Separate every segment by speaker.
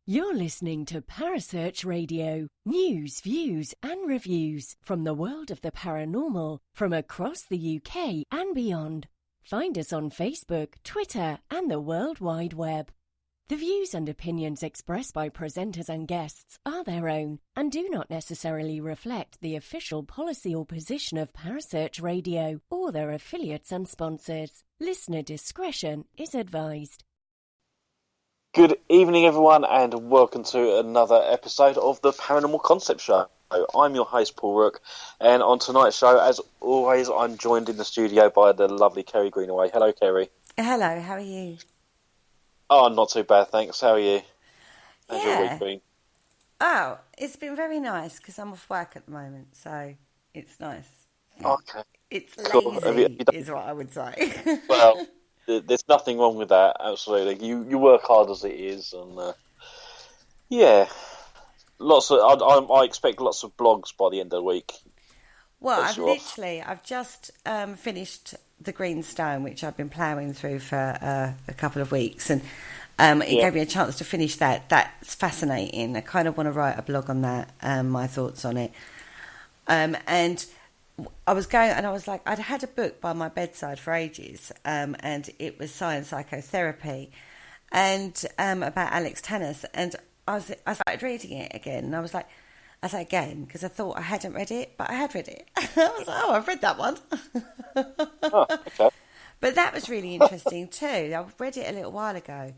Speaker 1: You're listening to Parasearch Radio. News, views and reviews from the world of the paranormal from across the UK and beyond. Find us on Facebook, Twitter and the World Wide Web. The views and opinions expressed by presenters and guests are their own and do not necessarily reflect the official policy or position of Parasearch Radio or their affiliates and sponsors. Listener discretion is advised.
Speaker 2: Good evening, everyone, and welcome to another episode of the Paranormal Concept Show. I'm your host, Paul Rook, and on tonight's show, as always, I'm joined in the studio by the lovely Kerry Greenaway. Hello, Kerry.
Speaker 3: Hello, how are you?
Speaker 2: Oh, not too bad, thanks. How are you? How's your week been?
Speaker 3: Oh, it's been very nice because I'm off work at the moment, so it's nice.
Speaker 2: Okay.
Speaker 3: It's
Speaker 2: cool.
Speaker 3: lazy,
Speaker 2: have you done...
Speaker 3: is what I would say.
Speaker 2: Well, there's nothing wrong with that, absolutely. You work hard as it is, and yeah, lots of. I expect lots of blogs by the end of the week.
Speaker 3: Well, I've just finished The Green Stone, which I've been ploughing through for a couple of weeks, and it gave me a chance to finish that. That's fascinating. I kind of want to write a blog on that, my thoughts on it. And I was going, and I was like, I'd had a book by my bedside for ages, and it was Science Psychotherapy, and about Alex Tannis, and I started reading it again, and I say again, because I thought I hadn't read it, but I had read it. I was like, oh, I've read that one.
Speaker 2: Oh, okay.
Speaker 3: But that was really interesting too. I read it a little while ago,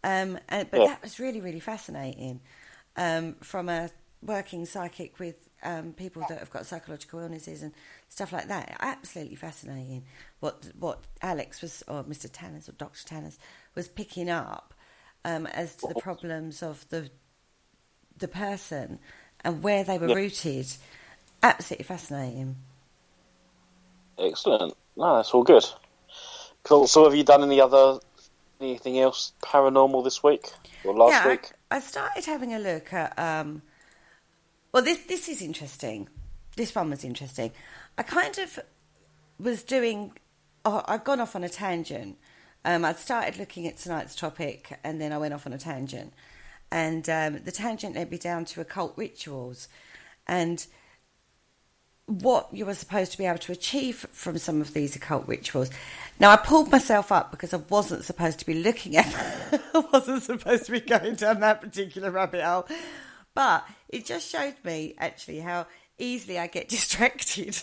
Speaker 3: but that was really, really fascinating, from a working psychic with people that have got psychological illnesses and stuff like that. Absolutely fascinating what Alex was, or Mr. Tannis, or Dr. Tannis was picking up as to the problems of the person and where they were rooted. Absolutely fascinating.
Speaker 2: Excellent. No, that's all good. Cool. So have you done anything else paranormal this week or last week?
Speaker 3: I started having a look at well, this is interesting. This one was interesting. I kind of was doing... I'd gone off on a tangent. I'd started looking at tonight's topic, and then I went off on a tangent. And the tangent led me down to occult rituals and what you were supposed to be able to achieve from some of these occult rituals. Now, I pulled myself up because I wasn't supposed to be looking at... I wasn't supposed to be going down that particular rabbit hole. But it just showed me, actually, how easily I get distracted.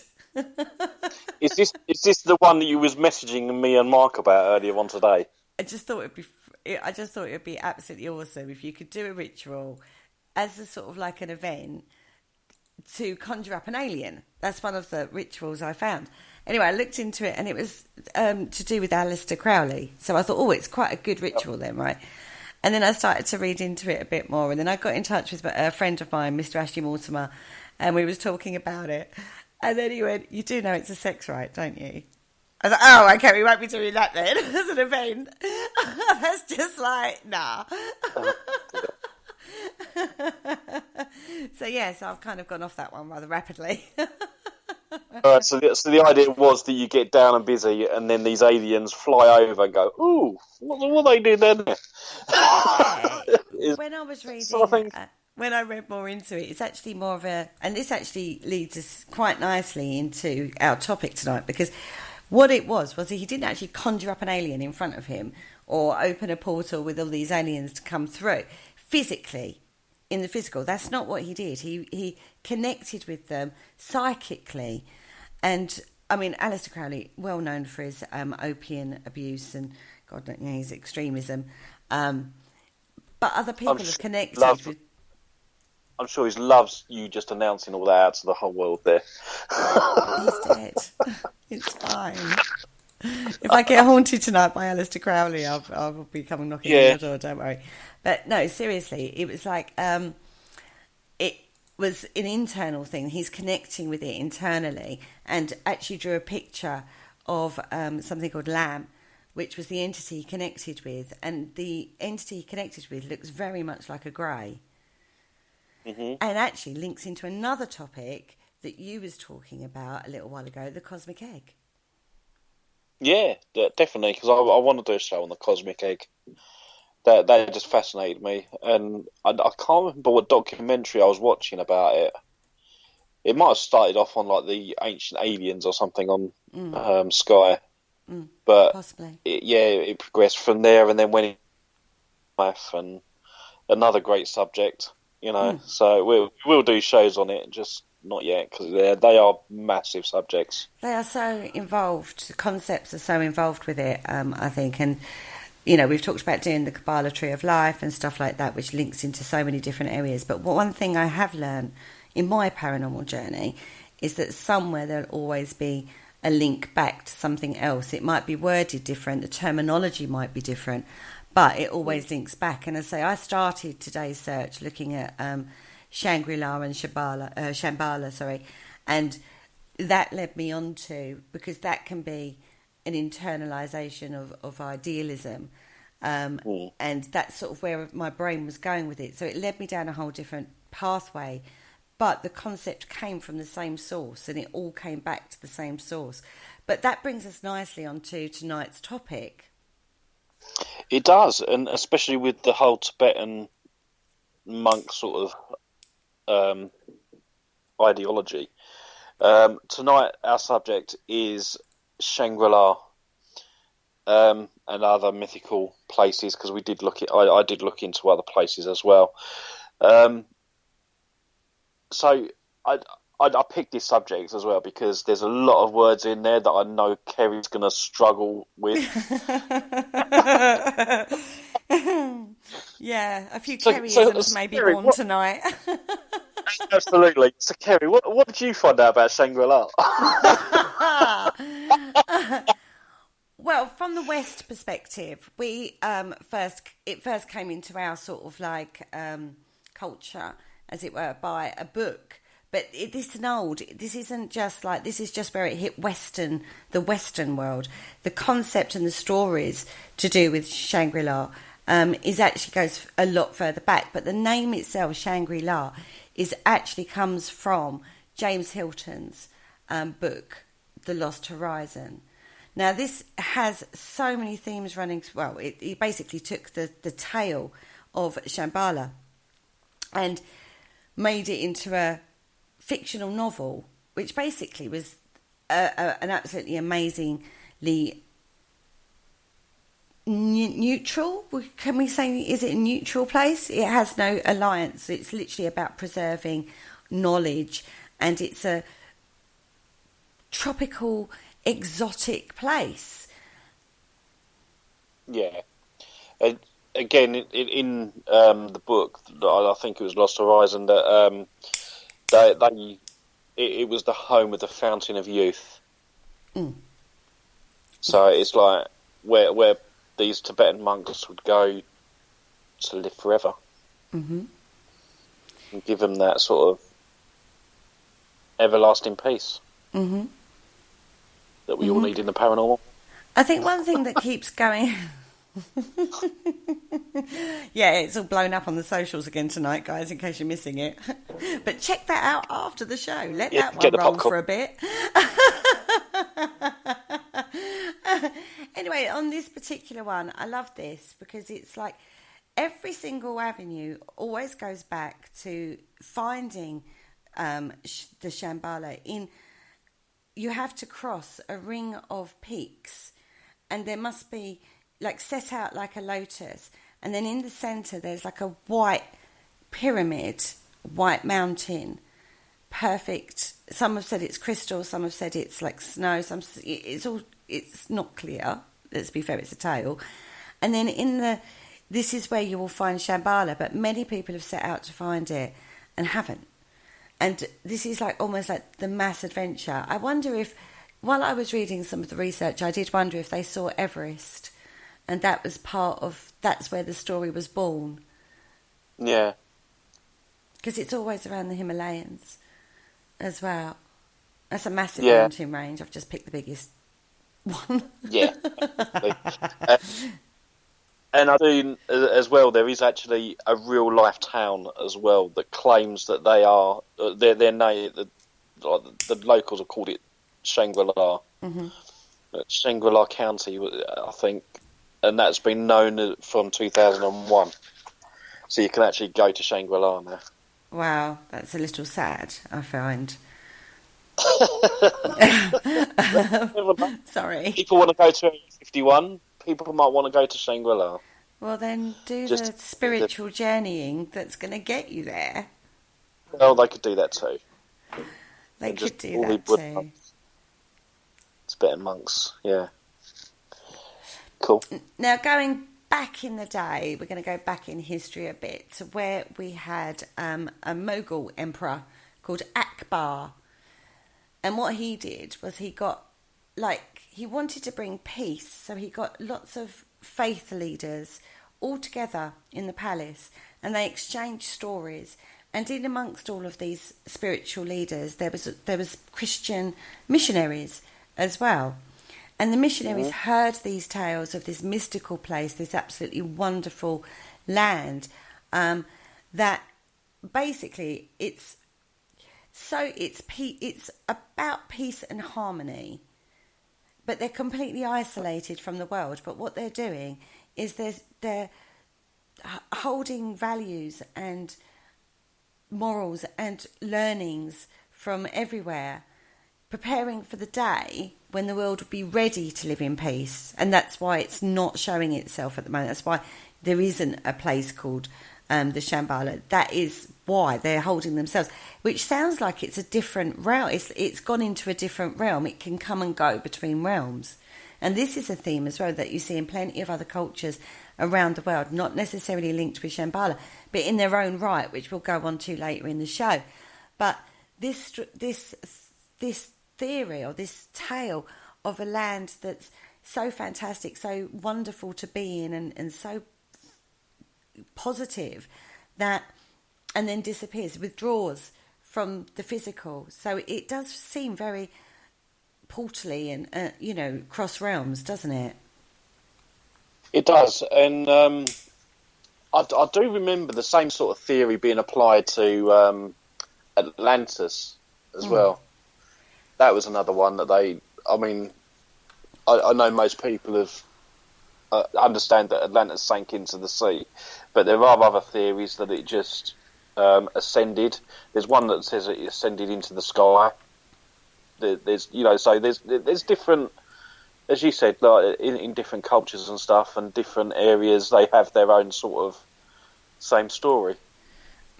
Speaker 2: Is this the one that you was messaging me and Mark about earlier on today?
Speaker 3: I just thought it would be absolutely awesome if you could do a ritual as a sort of like an event to conjure up an alien. That's one of the rituals I found. Anyway, I looked into it, and it was to do with Aleister Crowley. So I thought, oh, it's quite a good ritual then, right? And then I started to read into it a bit more. And then I got in touch with a friend of mine, Mr. Ashley Mortimer, and we was talking about it. And then he went, you do know it's a sex rite, don't you? I was like, oh, okay, we won't be doing that then as an event. That's just like, nah. So I've kind of gone off that one rather rapidly.
Speaker 2: All right, so the idea was that you get down and busy, and then these aliens fly over and go, ooh, what they do then?
Speaker 3: When I was reading, when I read more into it, it's actually more of a, and this actually leads us quite nicely into our topic tonight, because what it was he didn't actually conjure up an alien in front of him or open a portal with all these aliens to come through physically. In the physical, that's not what he did. He connected with them psychically, and I mean, Aleister Crowley, well known for his opium abuse and his extremism, but other people have connected with.
Speaker 2: I'm sure he loves you just announcing all that out to the whole world. There,
Speaker 3: he's dead. It's fine. If I get haunted tonight by Aleister Crowley, I'll be coming knocking on your door. Don't worry. But no, seriously, it was like it was an internal thing. He's connecting with it internally, and actually drew a picture of something called Lamb, which was the entity he connected with, and the entity he connected with looks very much like a grey, and actually links into another topic that you was talking about a little while ago, the cosmic egg.
Speaker 2: Yeah, definitely, because I want to do a show on the cosmic egg. that just fascinated me, and I can't remember what documentary I was watching about it. It might have started off on like the Ancient Aliens or something on Sky, but
Speaker 3: possibly.
Speaker 2: It progressed from there, and then went into life, and another great subject, So we'll do shows on it, just not yet, because they are massive subjects.
Speaker 3: They are so involved. The concepts are so involved with it, I think, and we've talked about doing the Kabbalah Tree of Life and stuff like that, which links into so many different areas. But one thing I have learned in my paranormal journey is that somewhere there'll always be a link back to something else. It might be worded different, the terminology might be different, but it always links back. And I say, I started today's search looking at Shangri La and Shambhala, and that led me on to, because that can be an internalisation of idealism, and that's sort of where my brain was going with it. So it led me down a whole different pathway, but the concept came from the same source, and it all came back to the same source. But that brings us nicely onto tonight's topic.
Speaker 2: It does, and especially with the whole Tibetan monk sort of ideology. Tonight our subject is Shangri La and other mythical places, because I did look into other places as well. So I picked this subject as well because there's a lot of words in there that I know Kerry's going to struggle with.
Speaker 3: Yeah, a few Kerryisms may be born tonight.
Speaker 2: Absolutely. So, Kerry, what did you find out about Shangri La?
Speaker 3: Well, from the West perspective, we first came into our sort of like culture, as it were, by a book. But this isn't just like, this is just where it hit the Western world. The concept and the stories to do with Shangri-La goes a lot further back. But the name itself, Shangri-La, comes from James Hilton's book, The Lost Horizon. Now, this has so many themes running. Well, it basically took the tale of Shambhala and made it into a fictional novel, which basically was an absolutely amazingly neutral. Can we say, is it a neutral place? It has no alliance. It's literally about preserving knowledge, and it's a tropical, exotic place.
Speaker 2: Yeah. Again, in the book, I think it was Lost Horizon, that it was the home of the Fountain of Youth. So it's like where these Tibetan monks would go to live forever, and give them that sort of everlasting peace that we all need in the paranormal.
Speaker 3: I think one thing that keeps going. Yeah, it's all blown up on the socials again tonight, guys, in case you're missing it. But check that out after the show. Let that one roll for a bit. Anyway, on this particular one, I love this because it's like every single avenue always goes back to finding the Shambhala. You have to cross a ring of peaks, and there must be like set out like a lotus, and then in the centre there's like a white pyramid, white mountain, perfect. Some have said it's crystal, some have said it's like snow, it's not clear. Let's be fair, it's a tale. And then this is where you will find Shambhala, but many people have set out to find it and haven't. And this is like almost like the mass adventure. I wonder if, while I was reading some of the research, I did wonder if they saw Everest, and that's where the story was born.
Speaker 2: Yeah.
Speaker 3: Because it's always around the Himalayas as well. That's a massive mountain range. I've just picked the biggest one. Yeah.
Speaker 2: And I do as well. There is actually a real life town as well that claims that they are their name. The locals have called it Shangri La. Shangri La County, I think. and that's been known from 2001. So you can actually go to Shangri La now.
Speaker 3: Wow, that's a little sad, I find. Sorry.
Speaker 2: People want to go to Area 51. People might want to go to Shangri La.
Speaker 3: Well, then do the spiritual journeying that's going to get you there.
Speaker 2: Well, they could do that too.
Speaker 3: They could do that too.
Speaker 2: Tibetan monks, yeah. Cool.
Speaker 3: Now, going back in the day, we're going to go back in history a bit to where we had a Mughal emperor called Akbar. And what he did was he wanted to bring peace, so he got lots of faith leaders all together in the palace, and they exchanged stories. And in amongst all of these spiritual leaders, there was Christian missionaries as well. And the missionaries heard these tales of this mystical place, this absolutely wonderful land, that basically it's about peace and harmony, but they're completely isolated from the world. But what they're doing is they're holding values and morals and learnings from everywhere, preparing for the day when the world will be ready to live in peace. And that's why it's not showing itself at the moment. That's why there isn't a place called the Shambhala. That is why they're holding themselves, which sounds like it's a different realm. It's gone into a different realm. It can come and go between realms. And this is a theme as well that you see in plenty of other cultures around the world, not necessarily linked with Shambhala, but in their own right, which we'll go on to later in the show. But this theory or this tale of a land that's so fantastic, so wonderful to be in, and so positive, that and then disappears, withdraws from the physical. So it does seem very portally and cross realms, doesn't it?
Speaker 2: It does. And I do remember the same sort of theory being applied to Atlantis as well. That was another one that I know most people have understand that Atlantis sank into the sea, but there are other theories that it just ascended. There's one that says it ascended into the sky. There's different, as you said, like in different cultures and stuff, and different areas, they have their own sort of same story.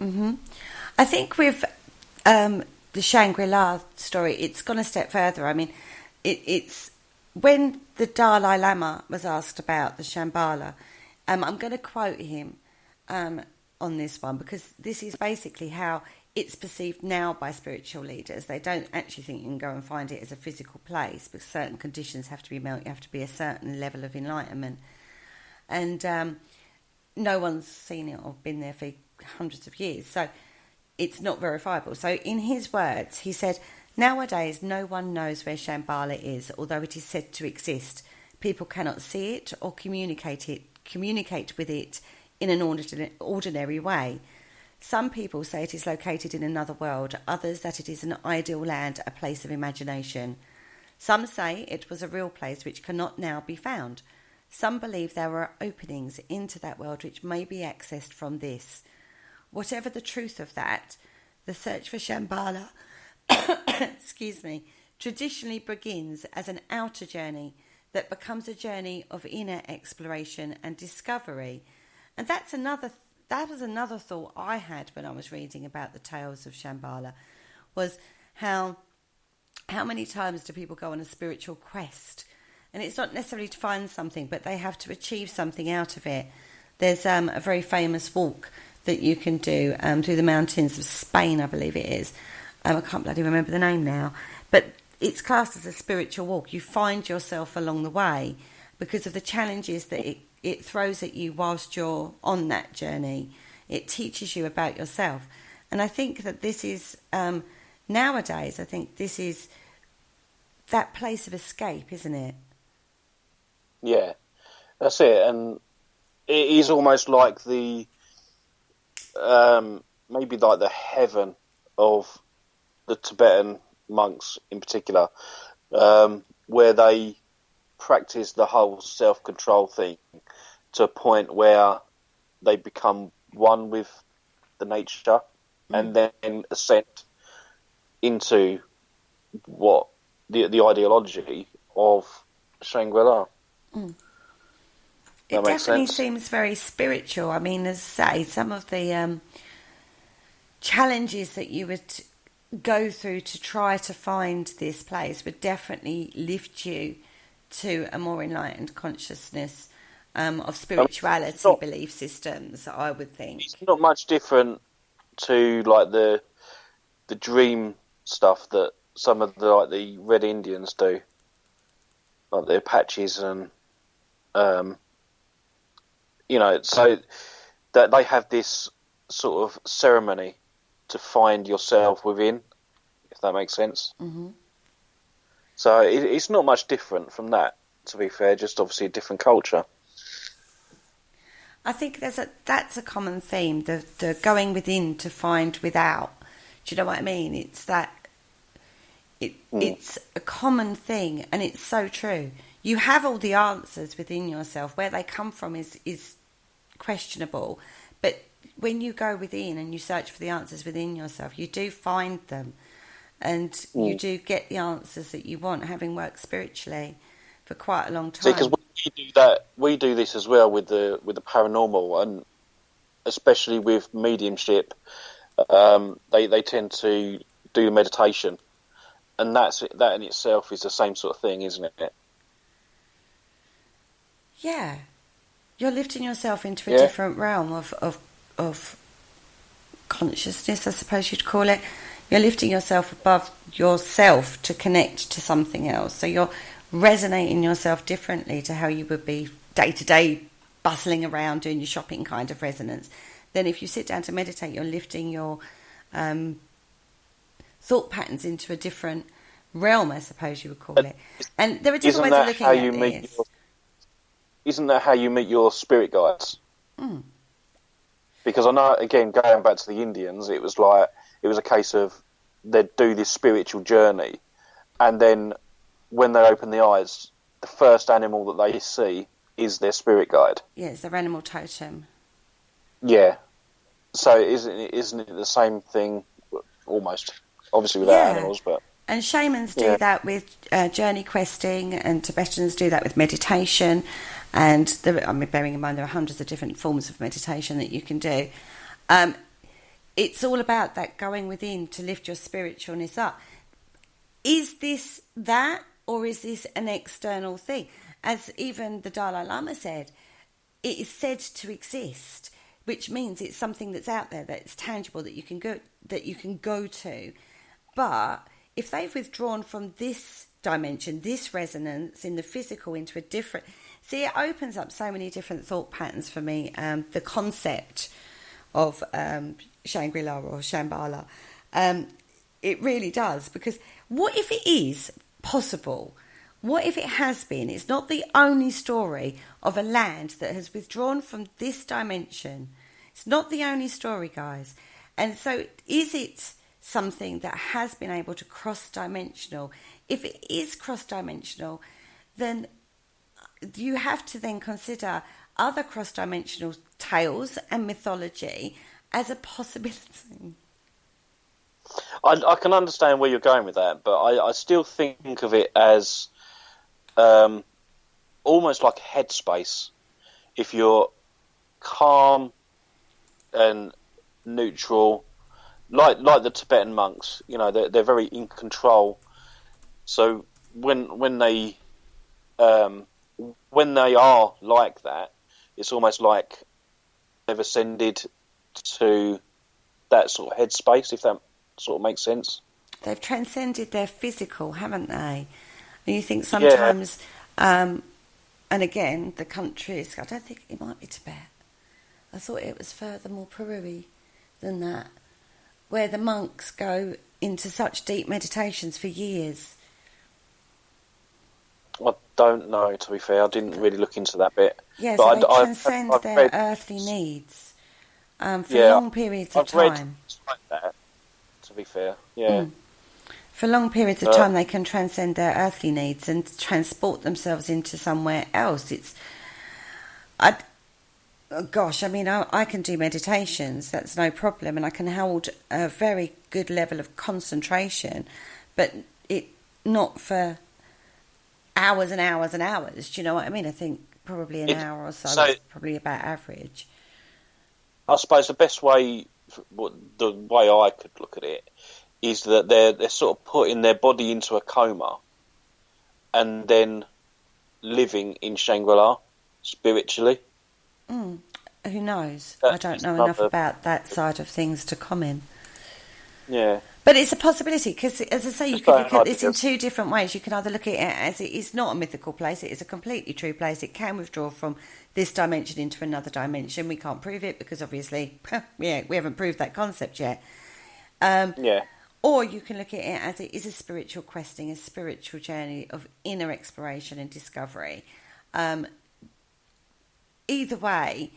Speaker 3: I think with the Shangri La story, it's gone a step further. I mean, it's when the Dalai Lama was asked about the Shambhala, I'm going to quote him on this one, because this is basically how it's perceived now by spiritual leaders. They don't actually think you can go and find it as a physical place, because certain conditions have to be met. You have to be a certain level of enlightenment. And no one's seen it or been there for hundreds of years. So it's not verifiable. So in his words, he said, "Nowadays, no one knows where Shambhala is, although it is said to exist. People cannot see it or communicate with it in an ordinary way. Some people say it is located in another world, others that it is an ideal land, a place of imagination. Some say it was a real place which cannot now be found. Some believe there are openings into that world which may be accessed from this. Whatever the truth of that, the search for Shambhala traditionally begins as an outer journey that becomes a journey of inner exploration and discovery." And that was another thought I had when I was reading about the tales of Shambhala, was how many times do people go on a spiritual quest? And it's not necessarily to find something, but they have to achieve something out of it. There's a very famous walk that you can do through the mountains of Spain, I believe it is. I can't bloody remember the name now. But it's classed as a spiritual walk. You find yourself along the way because of the challenges that it throws at you whilst you're on that journey. It teaches you about yourself. And I think that this is, nowadays, I think this is that place of escape, isn't it?
Speaker 2: Yeah, that's it. And it is almost like the, maybe like the heaven of the Tibetan monks in particular, where they practice the whole self-control thing to a point where they become one with the nature, and then ascend into what the ideology of Shangri La.
Speaker 3: It definitely seems very spiritual. I mean, as I say, some of the challenges that you would go through to try to find this place would definitely lift you to a more enlightened consciousness of spirituality, belief systems, I would think.
Speaker 2: It's not much different to like the dream stuff that some of the Red Indians do, like the Apaches, and so that they have this sort of ceremony to find yourself within, if that makes sense. Mm-hmm. So it's not much different from that, to be fair, just obviously a different culture.
Speaker 3: I think that's a common theme, the going within to find without. Do you know what I mean? It's that it's a common thing, and it's so true. You have all the answers within yourself. Where they come from is questionable, but when you go within and you search for the answers within yourself, you do find them, and you do get the answers that you want, having worked spiritually for quite a long time.
Speaker 2: See, because we do this as well with the paranormal, and especially with mediumship. They tend to do meditation, and that in itself is the same sort of thing, isn't it?
Speaker 3: Yeah, you're lifting yourself into a different realm of consciousness, I suppose you'd call it. You're lifting yourself above yourself to connect to something else. So you're resonating yourself differently to how you would be day to day, bustling around doing your shopping kind of resonance. Then if you sit down to meditate, you're lifting your thought patterns into a different realm, I suppose you would call it. And there are different ways of looking at this.
Speaker 2: Isn't that how you meet your spirit guides? Because I know, again, going back to the Indians, it was a case of they'd do this spiritual journey, and then when they open the eyes, the first animal that they see is their spirit guide.
Speaker 3: Yeah, it's their animal totem.
Speaker 2: Yeah. So isn't it the same thing, almost? Obviously without animals, but...
Speaker 3: And shamans do that with journey questing, and Tibetans do that with meditation. And bearing in mind there are hundreds of different forms of meditation that you can do. It's all about that going within to lift your spiritualness up. Is this that, or is this an external thing? As even the Dalai Lama said, it is said to exist, which means it's something that's out there, that's tangible, that you can go to. But if they've withdrawn from this dimension, this resonance in the physical into a different... See, it opens up so many different thought patterns for me. The concept of Shangri La or Shambhala, it really does. Because what if it is possible? What if it has been? It's not the only story of a land that has withdrawn from this dimension. It's not the only story, guys. And so is it something that has been able to cross-dimensional? If it is cross-dimensional, then you have to then consider other cross-dimensional tales and mythology as a possibility.
Speaker 2: I can understand where you're going with that, but I still think of it as almost like headspace. If you're calm and neutral, like the Tibetan monks, they're very in control. So when they are like that, it's almost like they've ascended to that sort of headspace, if that sort of makes sense.
Speaker 3: They've transcended their physical, haven't they? And you think sometimes, and again, the countries, I don't think it might be Tibet. I thought it was further more Peru than that, where the monks go into such deep meditations for years.
Speaker 2: I don't know, to be fair. I didn't really look into that bit.
Speaker 3: Yeah, so they transcend their earthly needs for long periods of time.
Speaker 2: Read like that, to be fair, yeah.
Speaker 3: for long periods of time they can transcend their earthly needs and transport themselves into somewhere else. I can do meditations, that's no problem, and I can hold a very good level of concentration, but it not for hours and hours and hours. Do you know what I mean? I think probably an hour or so is probably about average.
Speaker 2: I suppose the best way, the way I could look at it, is that they're sort of putting their body into a coma and then living in Shangri La spiritually.
Speaker 3: Who knows? I don't know enough about that side of things to comment.
Speaker 2: Yeah.
Speaker 3: But it's a possibility, because, as I say, you could look at this in two different ways. You can either look at it as it is not a mythical place, it is a completely true place. It can withdraw from this dimension into another dimension. We can't prove it because, obviously, we haven't proved that concept yet. Or you can look at it as it is a spiritual questing, a spiritual journey of inner exploration and discovery. Either way,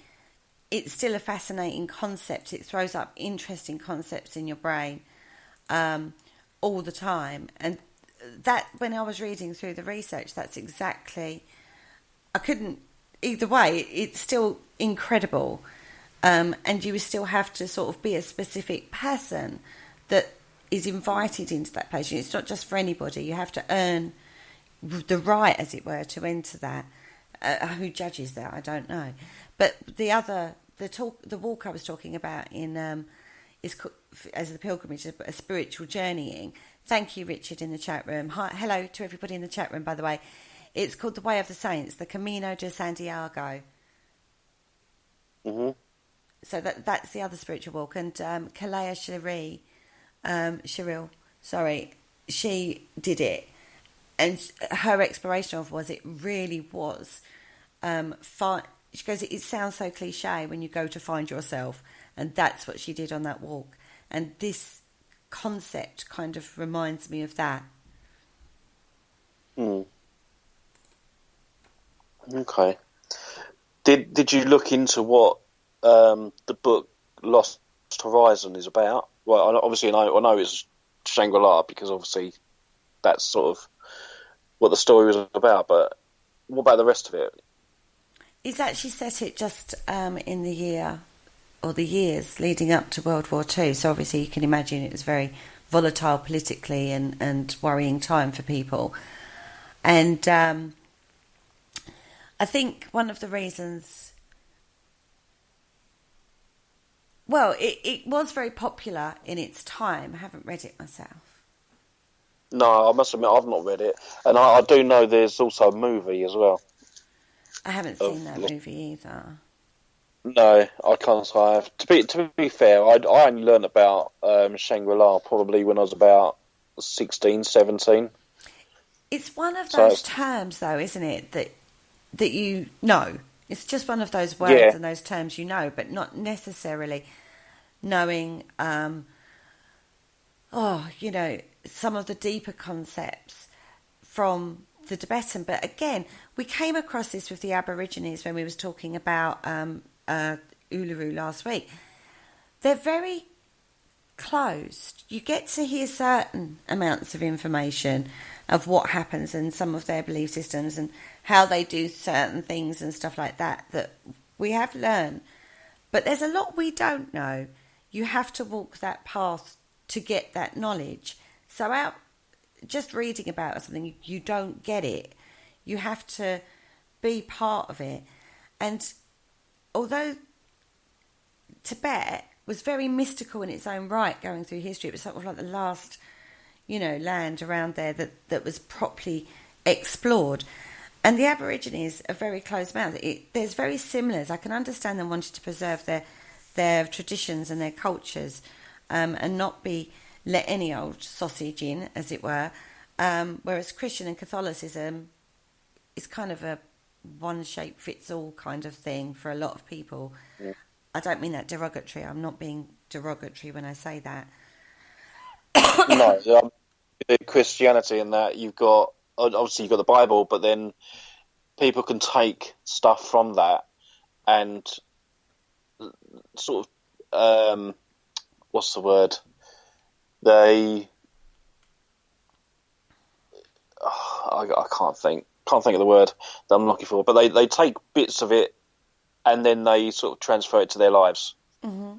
Speaker 3: it's still a fascinating concept. It throws up interesting concepts in your brain all the time. And that, when I was reading through the research, that's exactly... I couldn't... Either way, it's still incredible. And you still have to sort of be a specific person that is invited into that place. It's not just for anybody. You have to earn the right, as it were, to enter that. Who judges that? I don't know. But the walk I was talking about in is as the pilgrimage, a spiritual journeying. Thank you, Richard, in the chat room. Hi, hello to everybody in the chat room, by the way. It's called the Way of the Saints, the Camino de Santiago.
Speaker 2: Mm-hmm.
Speaker 3: So that's the other spiritual walk. And Kalea Cheryl, she did it. And her exploration of it really was she goes, it sounds so cliche when you go to find yourself, and that's what she did on that walk. And this concept kind of reminds me of that.
Speaker 2: Okay. Did you look into what the book Lost Horizon is about? Well, obviously I know it's Shangri La because obviously that's sort of what the story was about, but what about the rest of it?
Speaker 3: It's actually set it just in the year or the years leading up to World War II. So obviously you can imagine it was very volatile politically and worrying time for people. And I think one of the reasons... Well, it was very popular in its time. I haven't read it myself.
Speaker 2: No, I must admit I've not read it. And I do know there's also a movie as well.
Speaker 3: I haven't seen that movie either.
Speaker 2: No, I can't say I have. To be fair, I only learned about Shangri La probably when I was about 16, 17.
Speaker 3: It's one of those terms, though, isn't it, that you know. It's just one of those words and those terms you know, but not necessarily knowing, some of the deeper concepts from the Tibetan. But again, we came across this with the Aborigines when we was talking about Uluru last week. They're very closed. You get to hear certain amounts of information of what happens and some of their belief systems and how they do certain things and stuff like that we have learned. But there's a lot we don't know. You have to walk that path to get that knowledge. So just reading about something, you don't get it. You have to be part of it. And although Tibet was very mystical in its own right going through history, it was sort of like the last, land around there that was properly explored. And the Aborigines are very close-mouthed. There's very similars. I can understand them wanting to preserve their traditions and their cultures and not let any old sausage in, as it were. Whereas Christian and Catholicism is kind of a one-shape-fits-all kind of thing for a lot of people. Yeah. I don't mean that derogatory. I'm not being derogatory when I say that.
Speaker 2: No, Christianity in that you've got the Bible, but then people can take stuff from that and sort of what's the word? They I can't think of the word that I'm looking for, but they take bits of it and then they sort of transfer it to their lives. Mm-hmm.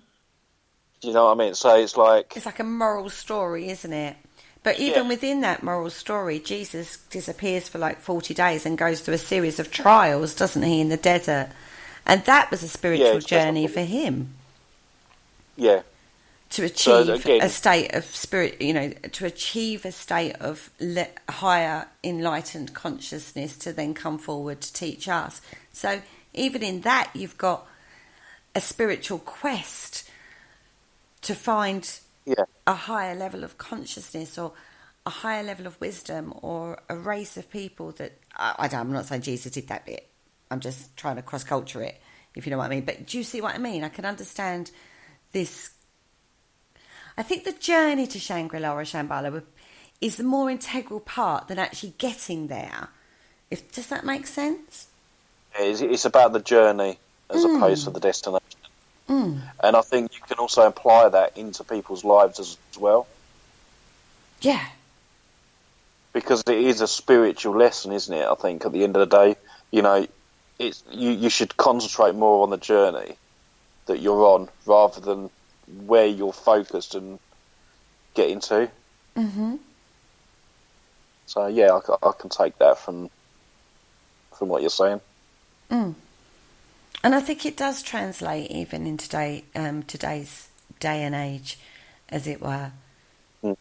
Speaker 2: Do you know what I mean? So it's like
Speaker 3: a moral story, isn't it? But even within that moral story, Jesus disappears for like 40 days and goes through a series of trials, doesn't he, in the desert? And that was a spiritual journey for him.
Speaker 2: Yeah.
Speaker 3: To achieve a state of spirit, to achieve a state of higher enlightened consciousness to then come forward to teach us. So even in that, you've got a spiritual quest to find a higher level of consciousness or a higher level of wisdom or a race of people that... I'm not saying Jesus did that bit. I'm just trying to cross-culture it, if you know what I mean. But do you see what I mean? I can understand this. I think the journey to Shangri La or Shambhala is the more integral part than actually getting there. Does that make sense?
Speaker 2: It's about the journey as opposed to the destination. And I think you can also apply that into people's lives as well.
Speaker 3: Yeah.
Speaker 2: Because it is a spiritual lesson, isn't it? I think at the end of the day, you should concentrate more on the journey that you're on rather than where you're focused and getting to. Mm-hmm. So yeah, I can take that from what you're saying.
Speaker 3: Mm. And I think it does translate even in today's day and age, as it were. Mm.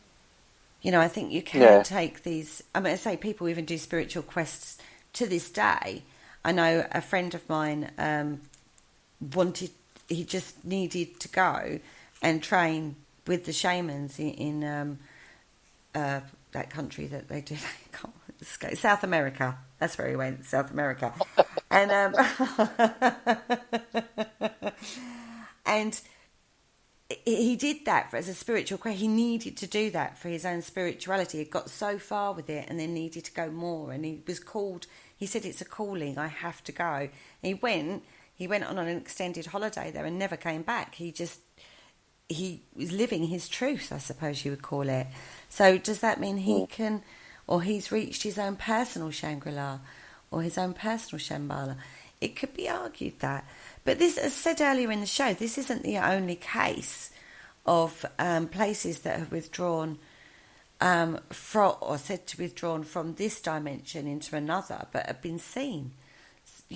Speaker 3: I think you can take these... I say people even do spiritual quests to this day. I know a friend of mine he just needed to go and train with the shamans in that country that they do... South America. That's where he went, South America. And and he did that as a spiritual quest. He needed to do that for his own spirituality. He got so far with it and then needed to go more. And he was called... He said, it's a calling, I have to go. And he went on an extended holiday there and never came back. He was living his truth, I suppose you would call it. So does that mean he can... Or he's reached his own personal Shangri-La or his own personal Shambhala? It could be argued that. But this, as said earlier in the show, this isn't the only case of places that have withdrawn or said to withdrawn from this dimension into another, but have been seen.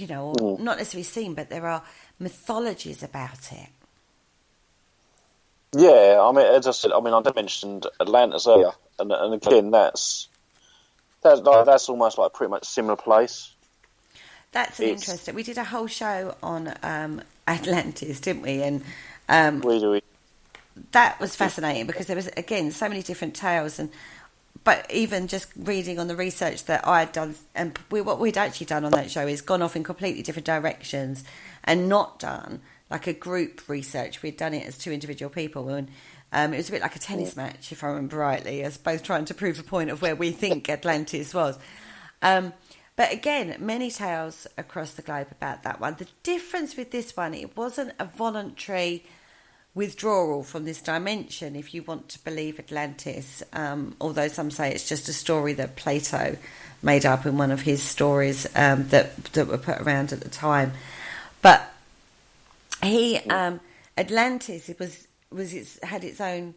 Speaker 3: Or not necessarily seen, but there are mythologies about it.
Speaker 2: Yeah, I mean, as I said, I mentioned Atlantis earlier, and again, that's almost like a pretty much similar place.
Speaker 3: That's interesting. We did a whole show on Atlantis, didn't we? And
Speaker 2: we
Speaker 3: that was fascinating because there was, again, so many different tales. But even just reading on the research that I had done, and what we'd actually done on that show is gone off in completely different directions and not done like a group research. We'd done it as two individual people, and it was a bit like a tennis match, if I remember rightly, as both trying to prove a point of where we think Atlantis was. But again, many tales across the globe about that one. The difference with this one, it wasn't a voluntary withdrawal from this dimension, if you want to believe Atlantis, although some say it's just a story that Plato made up in one of his stories that were put around at the time. But Atlantis, had its own...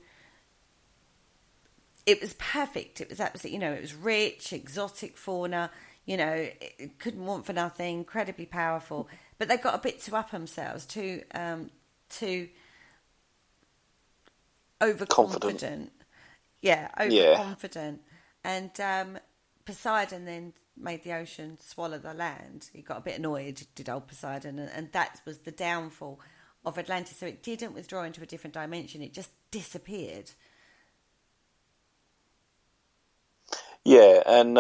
Speaker 3: It was perfect. It was absolutely, it was rich, exotic fauna. It couldn't want for nothing. Incredibly powerful, but they got a bit too up themselves, too overconfident. Overconfident. And Poseidon then made the ocean swallow the land. He got a bit annoyed, did old Poseidon, and that was the downfall of Atlantis. So it didn't withdraw into a different dimension. It just disappeared.
Speaker 2: Yeah, and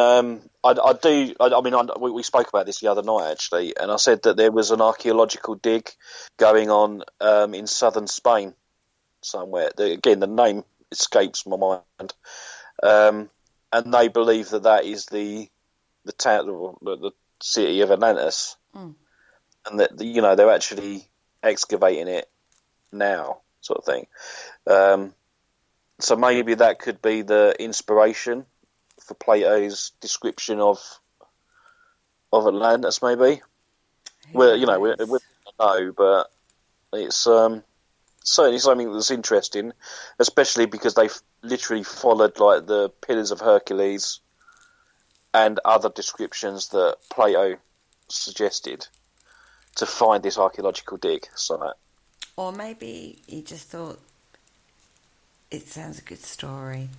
Speaker 2: we spoke about this the other night, actually, and I said that there was an archaeological dig going on in southern Spain somewhere. Again, the name escapes my mind. And they believe that is the town, the city of Atlantis. Mm. And that, they're actually excavating it now, sort of thing. So maybe that could be the inspiration for Plato's description of Atlantis, maybe. Well, you know, we don't know, but it's certainly something that's interesting, especially because they've literally followed like the Pillars of Hercules and other descriptions that Plato suggested to find this archaeological dig site.
Speaker 3: Or maybe he just thought it sounds a good story,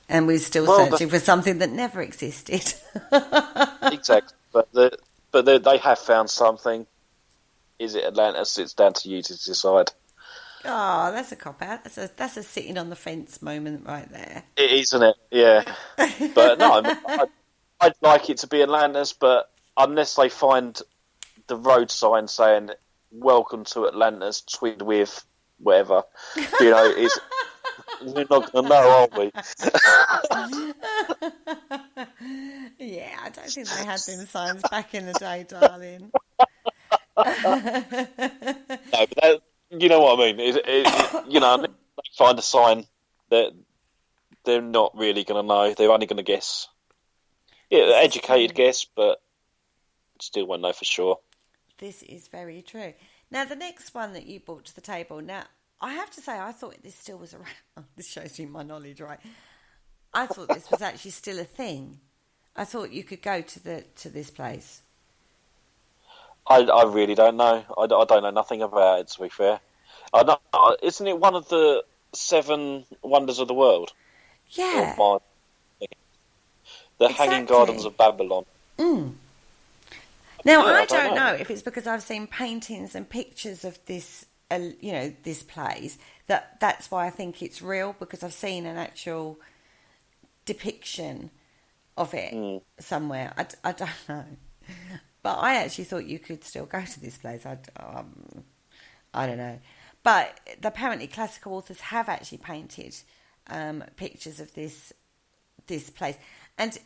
Speaker 3: and we're still searching for something that never existed.
Speaker 2: Exactly, but they have found something. Is it Atlantis? It's down to you to decide.
Speaker 3: Oh, that's a cop out. That's a sitting on the fence moment right there.
Speaker 2: It is, isn't it? Yeah. But no, I'd like it to be Atlantis, but unless they find the road sign saying "Welcome to Atlantis," twinned with whatever, you know, we're not going to know, are we?
Speaker 3: Yeah, I don't think they had them signs back in the day, darling.
Speaker 2: No, but you know what I mean. You know, they find a sign that they're not really going to know. They're only going to guess. Yeah, educated guess, but still won't know for sure.
Speaker 3: This is very true. Now, the next one that you brought to the table. Now, I have to say, I thought this still was around. This shows you my knowledge, right? I thought this was actually still a thing. I thought you could go to this place.
Speaker 2: I really don't know. I don't know nothing about it, to be fair. Isn't it one of the 7 wonders of the world?
Speaker 3: Yeah.
Speaker 2: The Hanging Gardens of Babylon.
Speaker 3: Mm. Now, I don't know if it's because I've seen paintings and pictures of this, this place, that's why I think it's real, because I've seen an actual depiction of it somewhere. I don't know. But I actually thought you could still go to this place. I don't know. But apparently classical authors have actually painted pictures of this place. And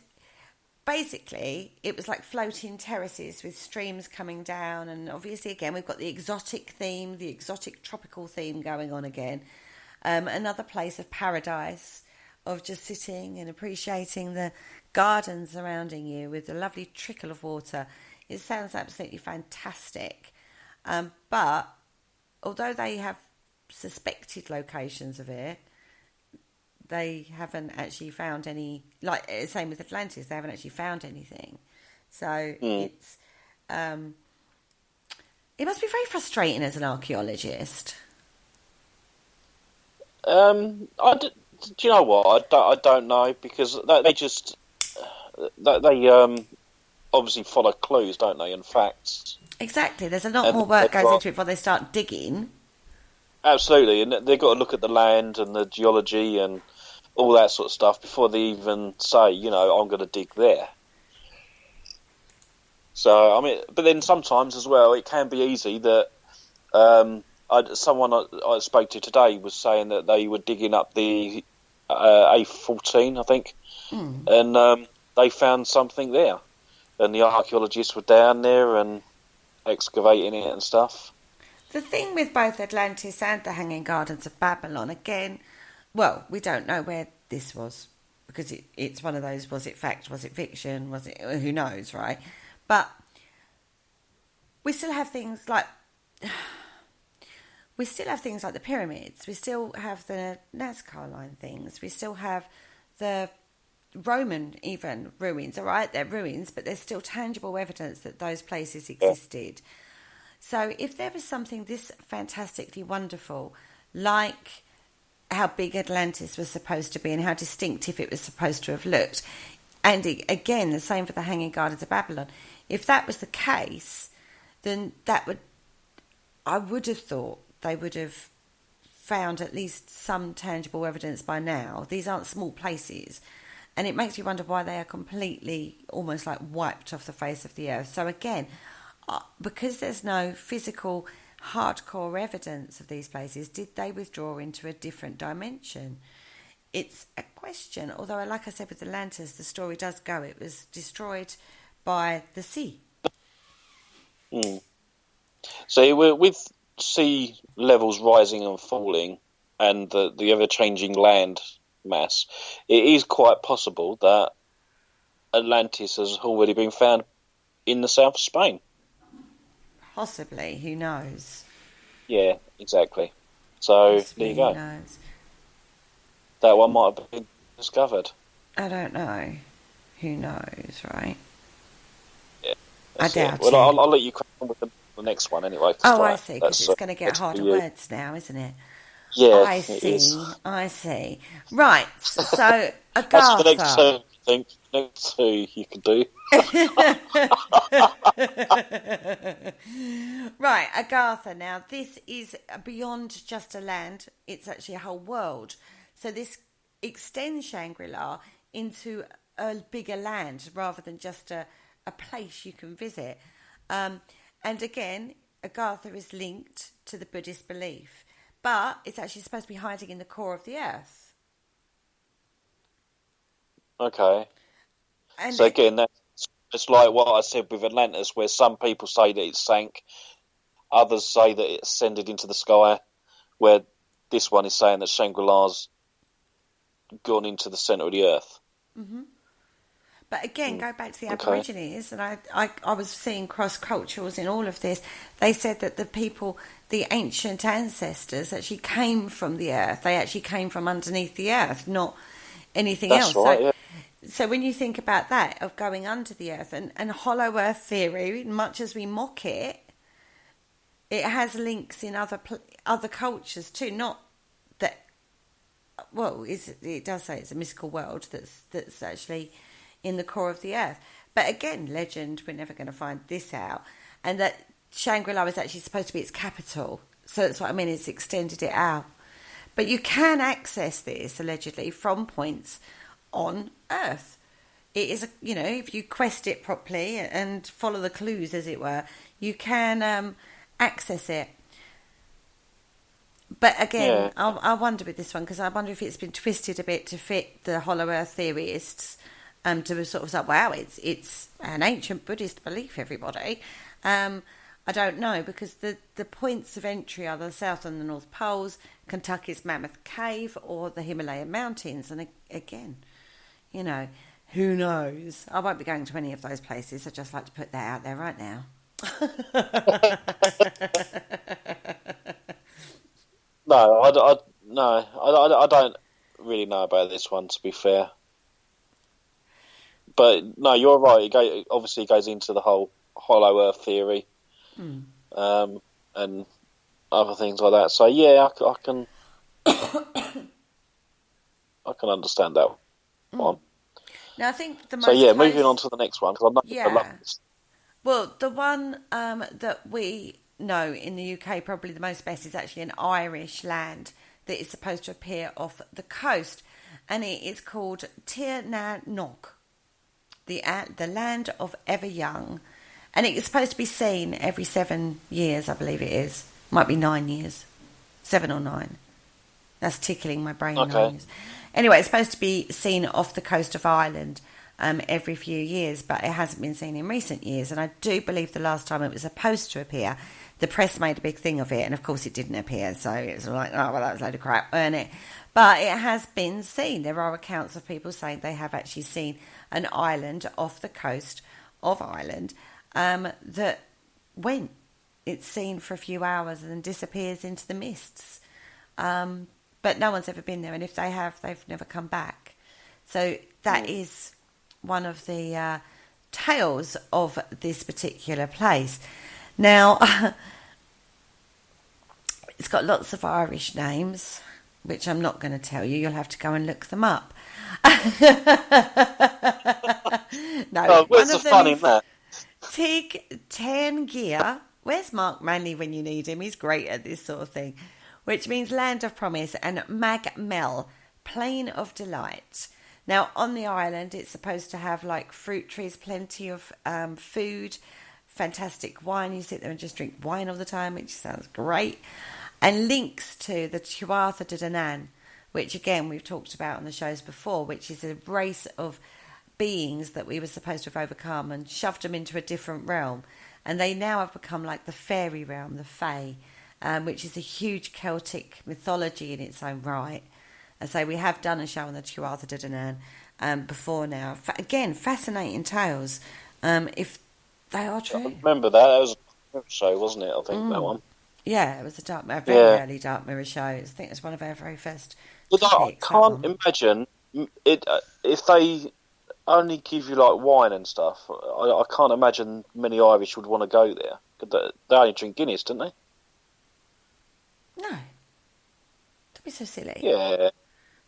Speaker 3: basically, it was like floating terraces with streams coming down. And obviously, again, we've got the exotic theme, the exotic tropical theme going on again. Another place of paradise, of just sitting and appreciating the gardens surrounding you with the lovely trickle of water. It sounds absolutely fantastic. But although they have suspected locations of it, they haven't actually found any, like same with Atlantis, they haven't actually found anything. So it's it must be very frustrating as an archaeologist.
Speaker 2: Do you know what? I don't know, because they obviously follow clues, don't they, and facts.
Speaker 3: Exactly. There's a lot more work goes into it before they start digging.
Speaker 2: Absolutely, and they've got to look at the land and the geology and all that sort of stuff before they even say, I'm going to dig there. So, I mean, but then sometimes as well, it can be easy that someone I spoke to today was saying that they were digging up the A14, I think, and they found something there. And the archaeologists were down there and excavating it and stuff.
Speaker 3: The thing with both Atlantis and the Hanging Gardens of Babylon, again, well, we don't know where this was, because it's one of those, was it fact, was it fiction, was it, who knows, right? But we still have things like the pyramids, we still have the Nazca line things, we still have the Roman even ruins. All right, they're ruins, but there's still tangible evidence that those places existed. So if there was something this fantastically wonderful, like how big Atlantis was supposed to be and how distinctive it was supposed to have looked, and again the same for the Hanging Gardens of Babylon, if that was the case, then I would have thought they would have found at least some tangible evidence by now. These aren't small places. And it makes you wonder why they are completely, almost like wiped off the face of the earth. So again, because there's no physical, hardcore evidence of these places, did they withdraw into a different dimension? It's a question. Although, like I said with Atlantis, the story does go, it was destroyed by the sea.
Speaker 2: So with sea levels rising and falling and the ever-changing land mass, it is quite possible that Atlantis has already been found in the south of Spain.
Speaker 3: Possibly, who knows?
Speaker 2: Yeah, exactly. So
Speaker 3: Possibly,
Speaker 2: there you go.
Speaker 3: who knows?
Speaker 2: That one might have been discovered.
Speaker 3: I don't know. Who knows, right?
Speaker 2: Yeah,
Speaker 3: I doubt
Speaker 2: Well,
Speaker 3: it.
Speaker 2: I'll let you crack on with the next one anyway.
Speaker 3: Oh, I see, because it's going to get harder
Speaker 2: you.
Speaker 3: words now, isn't it?
Speaker 2: Yeah,
Speaker 3: I
Speaker 2: it is.
Speaker 3: see. Right, so
Speaker 2: That's the next two,
Speaker 3: Agatha.
Speaker 2: I think. Next two you can do.
Speaker 3: Right, Agatha. Now, this is beyond just a land. It's actually a whole world. So this extends Shangri La into a bigger land rather than just a place you can visit. And again, Agatha is linked to the Buddhist belief, but it's actually supposed to be hiding in the core of the earth.
Speaker 2: Okay.
Speaker 3: And
Speaker 2: So again, it's like what I said with Atlantis, where some people say that it sank, others say that it ascended into the sky, where this one is saying that Shangri-La's gone into the centre of the earth.
Speaker 3: Mm-hmm. But again, go back to the Aborigines, and I was seeing cross-culturals in all of this. They said that the ancient ancestors actually came from the earth. They actually came from underneath the earth, not anything else.
Speaker 2: That's right, yeah.
Speaker 3: So when you think about that, of going under the earth, and hollow earth theory, much as we mock it, it has links in other cultures too. Not that, well, it does say it's a mystical world that's actually in the core of the earth. But again, legend, we're never going to find this out. And that Shangri-La is actually supposed to be its capital. So that's what I mean, it's extended it out. But you can access this, allegedly, from points on Earth. It is, if you quest it properly and follow the clues, as it were, you can access it. But again, yeah. I wonder with this one, because I wonder if it's been twisted a bit to fit the hollow earth theorists, to sort of say, wow, it's an ancient Buddhist belief, everybody. I don't know, because the points of entry are the South and the North Poles, Kentucky's Mammoth Cave, or the Himalayan Mountains. And again, who knows? I won't be going to any of those places. I'd just like to put that out there right now.
Speaker 2: No, I don't really know about this one, to be fair. But no, you're right. It obviously goes into the whole hollow earth theory, and other things like that. So yeah, I can understand that one.
Speaker 3: Now I think the most.
Speaker 2: So yeah, moving on to the next one, because I love this.
Speaker 3: Well, the one that we know in the UK probably the most best is actually an Irish land that is supposed to appear off the coast, and it is called Tir na Nog, the land of ever young, and it is supposed to be seen every 7 years, I believe it is. Might be 9 years, 7 or 9. That's tickling my brain.
Speaker 2: Okay.
Speaker 3: 9 years. Anyway, it's supposed to be seen off the coast of Ireland every few years, but it hasn't been seen in recent years. And I do believe the last time it was supposed to appear, the press made a big thing of it, and of course it didn't appear. So it was like, oh, well, that was a load of crap, wasn't it? But it has been seen. There are accounts of people saying they have actually seen an island off the coast of Ireland that went. It's seen for a few hours and then disappears into the mists. But no one's ever been there, and if they have, they've never come back. So that is one of the tales of this particular place. Now, it's got lots of Irish names, which I'm not going to tell you. You'll have to go and look them up. No,
Speaker 2: where's the fun in that?
Speaker 3: Tig Tangier. Where's Mark Manley when you need him? He's great at this sort of thing. Which means land of promise, and Mag Mel, plain of delight. Now, on the island, it's supposed to have like fruit trees, plenty of food, fantastic wine. You sit there and just drink wine all the time, which sounds great. And links to the Tuatha De Danann, which again we've talked about on the shows before, which is a race of beings that we were supposed to have overcome and shoved them into a different realm. And they now have become like the fairy realm, the Fae, which is a huge Celtic mythology in its own right. And so we have done a show on the Tuatha De Danann, before now. Again, fascinating tales. If they are true.
Speaker 2: I remember that. That was a show, wasn't it? I think that one.
Speaker 3: Yeah, it was a very early Dark Mirror show. I think it was one of our very first topics.
Speaker 2: I can't imagine it if they only give you like wine and stuff. I can't imagine many Irish would want to go there. They only drink Guinness, don't they?
Speaker 3: No, don't be so silly.
Speaker 2: Yeah,
Speaker 3: I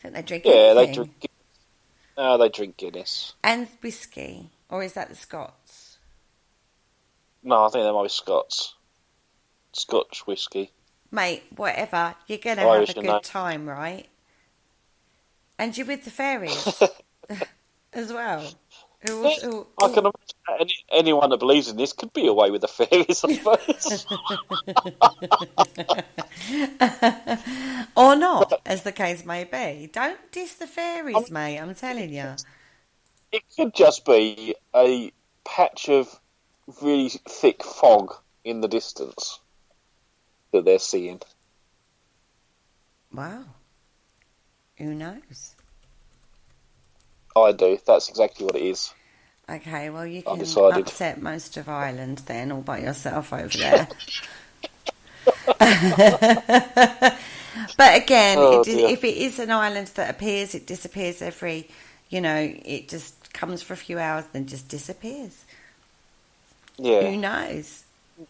Speaker 3: think they drink.
Speaker 2: Yeah,
Speaker 3: anything.
Speaker 2: they drink. No, they drink Guinness
Speaker 3: and whiskey, or is that the Scots?
Speaker 2: No, I think they might be Scots. Scotch whiskey.
Speaker 3: Mate, whatever. You're going to
Speaker 2: Irish
Speaker 3: have a
Speaker 2: and
Speaker 3: good
Speaker 2: that.
Speaker 3: time, right? And you're with the fairies as well.
Speaker 2: I can imagine anyone that believes in this could be away with the fairies, I suppose.
Speaker 3: Or not, as the case may be. Don't diss the fairies, mate, I'm telling you.
Speaker 2: It could just be a patch of really thick fog in the distance that they're seeing.
Speaker 3: Wow. Who knows?
Speaker 2: I do. That's exactly what it is.
Speaker 3: Okay, well, you can
Speaker 2: decided.
Speaker 3: upset most of Ireland then, all by yourself over there. But again, if it is an island that appears, it disappears every, it just comes for a few hours, then just disappears.
Speaker 2: Yeah.
Speaker 3: Who knows?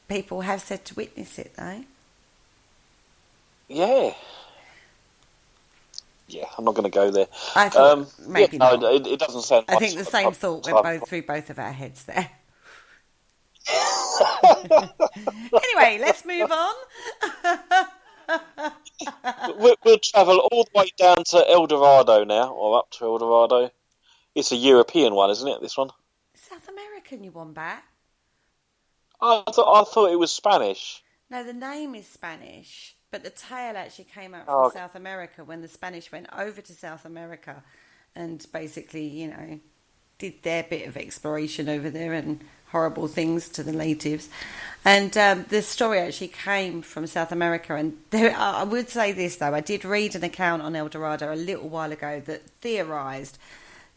Speaker 3: People have said to witness it, though.
Speaker 2: Yeah. Yeah, I'm not going to go there.
Speaker 3: I thought maybe not.
Speaker 2: No, it doesn't sound.
Speaker 3: I think the same thought went through both of our heads there. Anyway, let's move on.
Speaker 2: We'll travel all the way down to El Dorado now, or up to El Dorado. It's a European one, isn't it? This one.
Speaker 3: South American, you want back?
Speaker 2: I thought it was Spanish.
Speaker 3: No, the name is Spanish, but the tale actually came out from South America when the Spanish went over to South America and basically, did their bit of exploration over there and horrible things to the natives. And the story actually came from South America. And I would say this, though. I did read an account on El Dorado a little while ago that theorised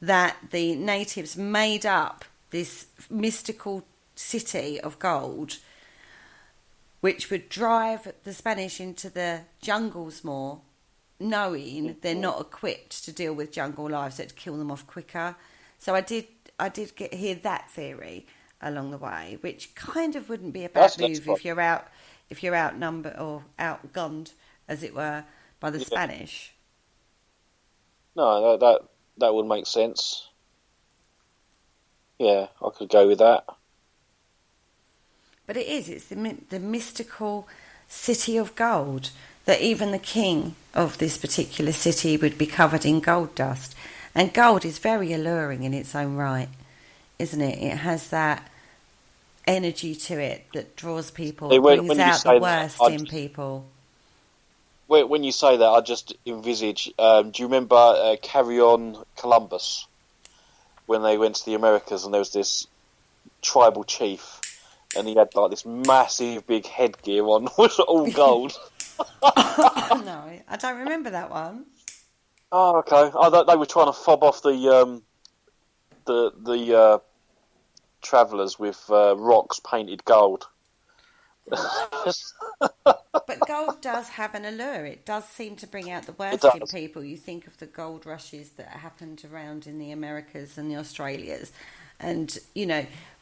Speaker 3: that the natives made up this mystical city of gold, which would drive the Spanish into the jungles more, knowing they're not equipped to deal with jungle life, so it'd kill them off quicker. So I did hear that theory along the way, which kind of wouldn't be a bad move if you're outnumbered or outgunned, as it were, by the Spanish.
Speaker 2: No, that would make sense. Yeah, I could go with that.
Speaker 3: But it's the mystical city of gold, that even the king of this particular city would be covered in gold dust. And gold is very alluring in its own right, isn't it? It has that energy to it that draws people, brings out the worst in people.
Speaker 2: When you say that, I just envisage, do you remember Carry On Columbus? When they went to the Americas and there was this tribal chief and he had like this massive big headgear on with all gold.
Speaker 3: No, I don't remember that one.
Speaker 2: Oh, okay. They were trying to fob off the travellers with rocks painted gold.
Speaker 3: But gold does have an allure. It does seem to bring out the worst in people. You think of the gold rushes that happened around in the Americas and the Australias. And,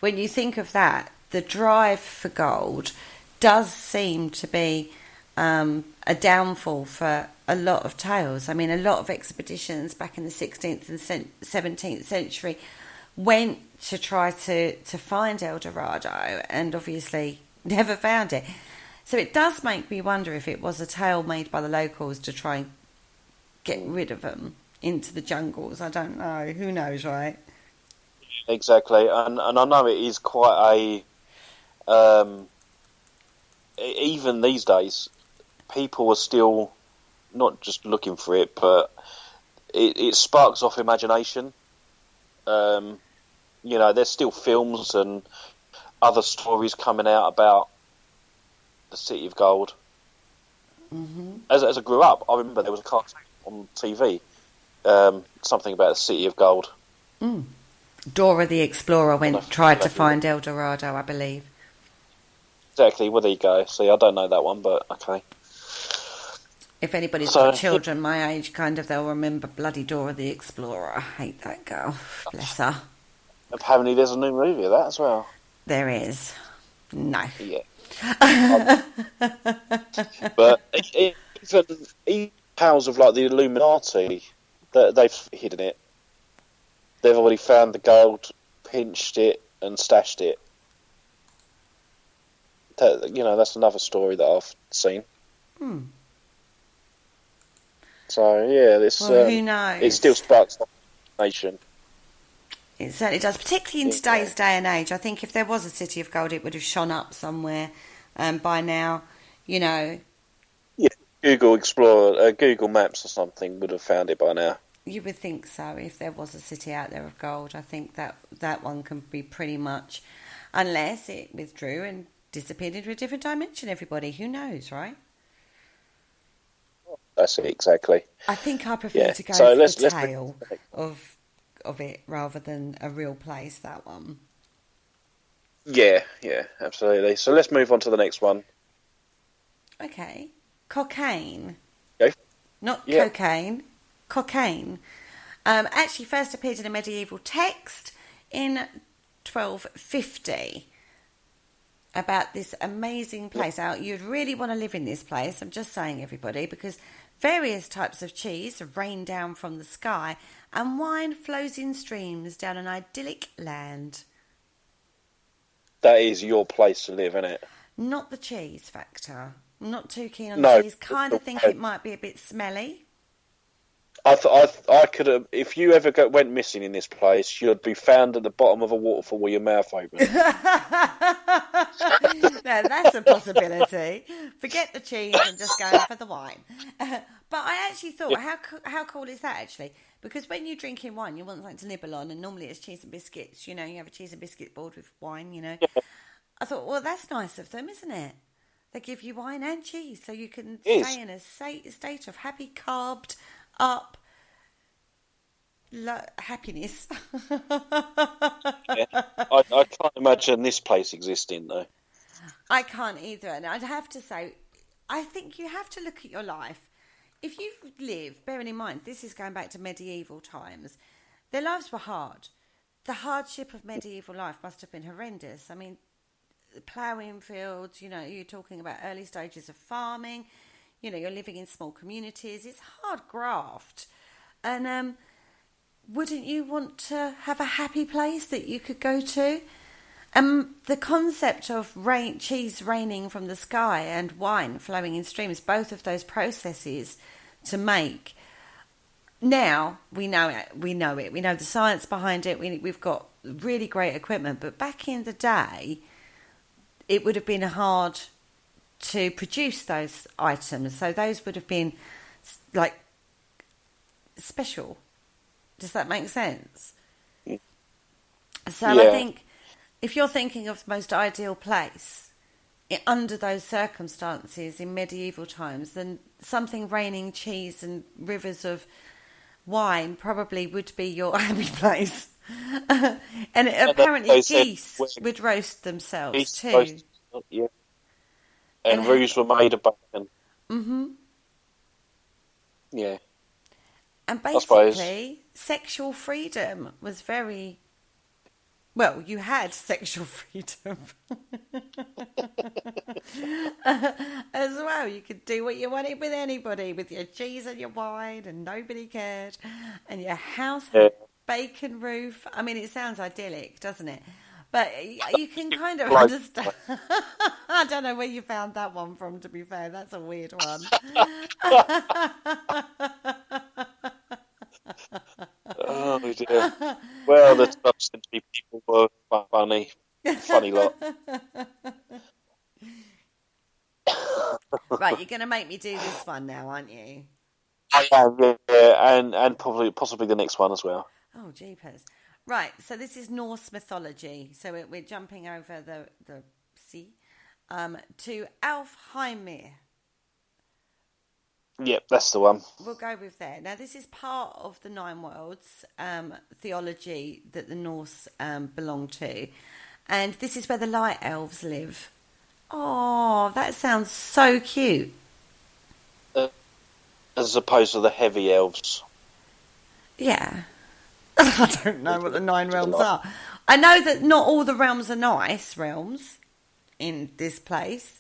Speaker 3: when you think of that, the drive for gold does seem to be a downfall for a lot of tales. I mean, a lot of expeditions back in the 16th and 17th century went to try to find El Dorado and obviously never found it. So it does make me wonder if it was a tale made by the locals to try and get rid of them into the jungles. I don't know. Who knows, right?
Speaker 2: Exactly. And I know it is quite a... even these days, people are still not just looking for it, but it sparks off imagination. There's still films and other stories coming out about the City of Gold. Mm-hmm. As I grew up, I remember there was a cartoon on TV something about the City of Gold.
Speaker 3: Dora the Explorer tried to find El Dorado, I believe.
Speaker 2: Exactly, well, there you go. See, I don't know that one, but okay.
Speaker 3: If anybody's got children my age, they'll remember bloody Dora the Explorer. I hate that girl. Bless her.
Speaker 2: Apparently there's a new movie of that as well.
Speaker 3: There is. No.
Speaker 2: Yeah. But even powers of like the Illuminati, they've hidden it. They've already found the gold, pinched it, and stashed it. That's another story that I've seen. So yeah,
Speaker 3: who knows?
Speaker 2: It still sparks information.
Speaker 3: It certainly does, particularly in today's day and age. I think if there was a City of Gold, it would have shone up somewhere by now.
Speaker 2: Yeah, Google Explorer, Google Maps or something would have found it by now.
Speaker 3: You would think so. If there was a city out there of gold, I think that one can be pretty much, unless it withdrew and disappeared into a different dimension. Everybody, who knows, right?
Speaker 2: That's it, exactly.
Speaker 3: I think I prefer to go for the tale of it rather than a real place. That one.
Speaker 2: Yeah, absolutely. So let's move on to the next one.
Speaker 3: Okay, cocaine.
Speaker 2: Okay.
Speaker 3: Not cocaine. Cocaine. Actually, first appeared in a medieval text in 1250. About this amazing place. Now, you'd really want to live in this place, I'm just saying, everybody, because various types of cheese rain down from the sky and wine flows in streams down an idyllic land.
Speaker 2: That is your place to live, isn't it?
Speaker 3: Not the cheese factor. I'm not too keen on the cheese. Kind of think it might be a bit smelly.
Speaker 2: I could have. If you ever went missing in this place, you'd be found at the bottom of a waterfall with your mouth open.
Speaker 3: No, that's a possibility. Forget the cheese and just go for the wine. But I actually thought, how cool is that actually? Because when you're drinking wine, you want something to nibble on, and normally it's cheese and biscuits. You have a cheese and biscuit board with wine. I thought, well, that's nice of them, isn't it? They give you wine and cheese, so you can stay in a state of happy carbed up happiness.
Speaker 2: I can't imagine this place existing though.
Speaker 3: I can't either, and I'd have to say, I think you have to look at your life. If you live, bearing in mind this is going back to medieval times, their lives were hard. The hardship of medieval life must have been horrendous. I mean, ploughing fields, you're talking about early stages of farming. You're living in small communities. It's hard graft. And wouldn't you want to have a happy place that you could go to? The concept of cheese raining from the sky and wine flowing in streams, both of those processes to make. Now, we know it. We know the science behind it. We've got really great equipment. But back in the day, it would have been hard to produce those items, so those would have been like special. Does that make sense? So I think if you're thinking of the most ideal place under those circumstances in medieval times, then something raining cheese and rivers of wine probably would be your happy place. And apparently geese would roast themselves too.
Speaker 2: And roos were made of bacon.
Speaker 3: Mm-hmm.
Speaker 2: Yeah.
Speaker 3: And basically, sexual freedom was very... Well, you had sexual freedom. As well. You could do what you wanted with anybody, with your cheese and your wine, and nobody cared. And your house had bacon roof. I mean, it sounds idyllic, doesn't it? But you can kind of understand. I don't know where you found that one from, to be fair. That's a weird one.
Speaker 2: Oh, dear. Well, the 12th century people were funny lot.
Speaker 3: Right, you're going to make me do this one now, aren't you?
Speaker 2: I am, yeah, and possibly the next one as well.
Speaker 3: Oh, jeepers. Right, so this is Norse mythology. So we're jumping over the sea to Alfheimir.
Speaker 2: Yep, that's the one.
Speaker 3: We'll go with that. Now, this is part of the Nine Worlds theology that the Norse belong to. And this is where the light elves live. Oh, that sounds so cute.
Speaker 2: As opposed to the heavy elves.
Speaker 3: Yeah. I don't know what the 9 realms are. I know that not all the realms are nice realms in this place,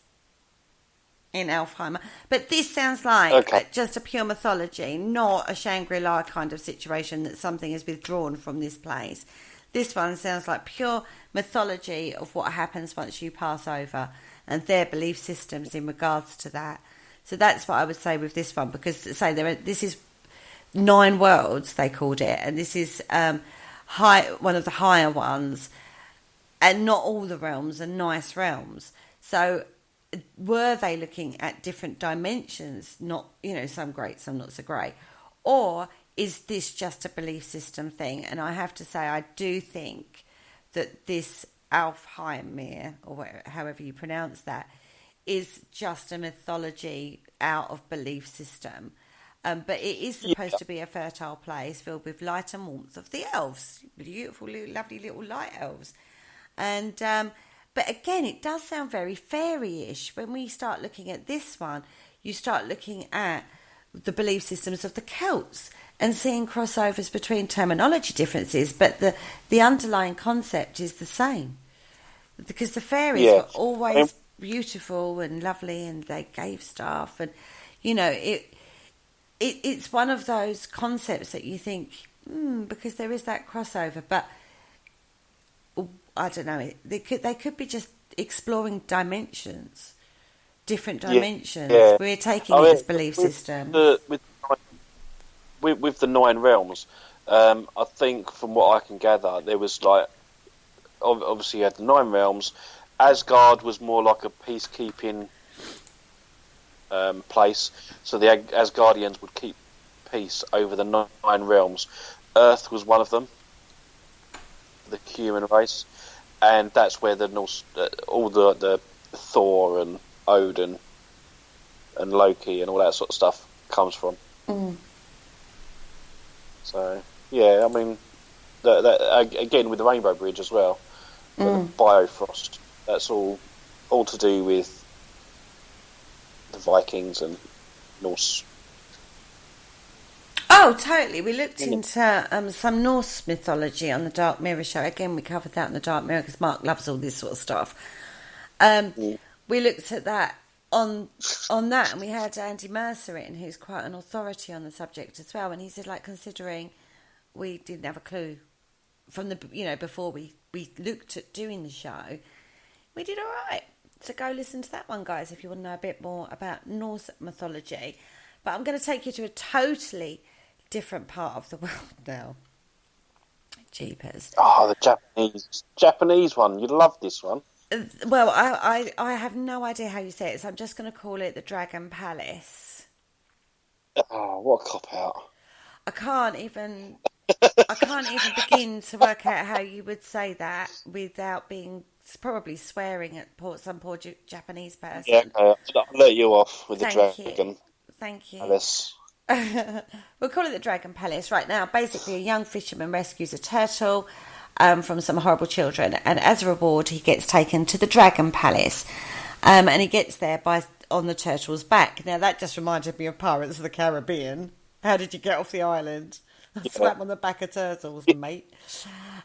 Speaker 3: in Alfheimer. But this sounds like just a pure mythology, not a Shangri La kind of situation that something is withdrawn from this place. This one sounds like pure mythology of what happens once you pass over and their belief systems in regards to that. So that's what I would say with this one, because this is 9 worlds, they called it, and this is one of the higher ones, and not all the realms are nice realms. So were they looking at different dimensions, not, some great, some not so great, or is this just a belief system thing? And I have to say, I do think that this Alfheimir, or however you pronounce that, is just a mythology out of belief system. But it is supposed to be a fertile place filled with light and warmth of the elves. Beautiful, lovely little light elves. And but again, it does sound very fairy-ish. When we start looking at this one, you start looking at the belief systems of the Celts and seeing crossovers between terminology differences, but the underlying concept is the same. Because the fairies were always beautiful and lovely, and they gave stuff, and it's one of those concepts that you think, because there is that crossover, but I don't know. They could be just exploring dimensions, different dimensions. Yeah. We're taking it as belief systems.
Speaker 2: With the 9 realms, I think from what I can gather, there was obviously you had the 9 realms. Asgard was more like a peacekeeping place, so the Asgardians would keep peace over the 9 realms. Earth was one of them, the human race, and that's where the Norse, all the Thor and Odin and Loki and all that sort of stuff comes from. So yeah, I mean, again with the Rainbow Bridge as well, the Bifrost. That's all to do with the Vikings and Norse.
Speaker 3: Oh, totally. We looked into some Norse mythology on the Dark Mirror show. Again, we covered that in the Dark Mirror because Mark loves all this sort of stuff. We looked at that on that, and we had Andy Mercer in, who's quite an authority on the subject as well. And he said, considering we didn't have a clue from the before we looked at doing the show, we did all right. So go listen to that one, guys, if you want to know a bit more about Norse mythology. But I'm going to take you to a totally different part of the world now. Jeepers.
Speaker 2: Oh, the Japanese one. You'd love this one.
Speaker 3: Well, I have no idea how you say it, so I'm just going to call it the Dragon Palace.
Speaker 2: Oh, what a cop-out.
Speaker 3: I can't even begin to work out how you would say that without being probably swearing at some poor Japanese person.
Speaker 2: Yeah, I'll let you off with the Dragon.
Speaker 3: Thank you.
Speaker 2: Palace.
Speaker 3: We'll call it the Dragon Palace right now. Basically, a young fisherman rescues a turtle from some horrible children, and as a reward, he gets taken to the Dragon Palace, and he gets there on the turtle's back. Now, that just reminded me of Pirates of the Caribbean. How did you get off the island? Slap on the back of turtles, mate.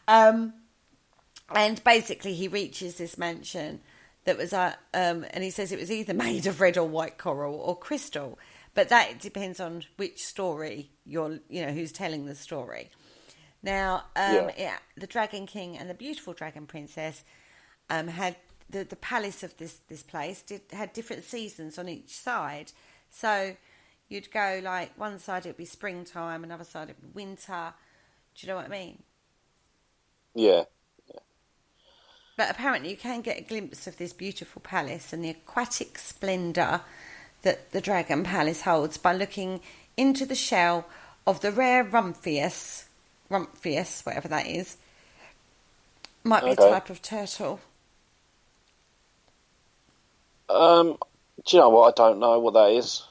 Speaker 3: And basically, he reaches this mansion that was, and he says it was either made of red or white coral or crystal, but that depends on which story who's telling the story. Now, the Dragon King and the beautiful Dragon Princess had the palace of this place had different seasons on each side. So you'd go one side it'd be springtime, another side it'd be winter. Do you know what I mean?
Speaker 2: Yeah.
Speaker 3: But apparently you can get a glimpse of this beautiful palace and the aquatic splendour that the Dragon Palace holds by looking into the shell of the rare Rumphius, whatever that is. Might be a type of turtle.
Speaker 2: Do you know what? I don't know what that is.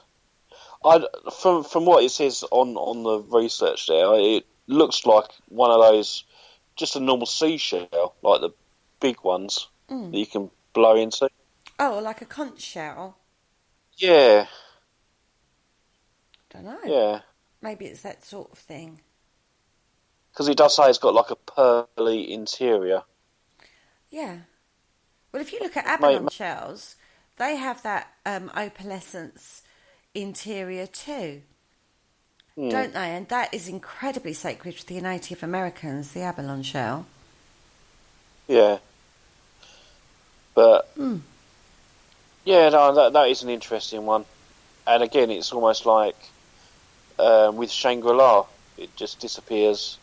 Speaker 2: From what it says on the research there, it looks like one of those, just a normal seashell, like the big ones that you can blow into.
Speaker 3: Oh, like a conch shell?
Speaker 2: Yeah.
Speaker 3: Don't know.
Speaker 2: Yeah.
Speaker 3: Maybe it's that sort of thing.
Speaker 2: Because it does say it's got like a pearly interior.
Speaker 3: Yeah. Well, if you look at abalone shells, they have that opalescence interior too, don't they? And that is incredibly sacred to the Native Americans, the abalone shell.
Speaker 2: Yeah. But, yeah, no, that is an interesting one. And again, it's almost like with Shangri La, it just disappears.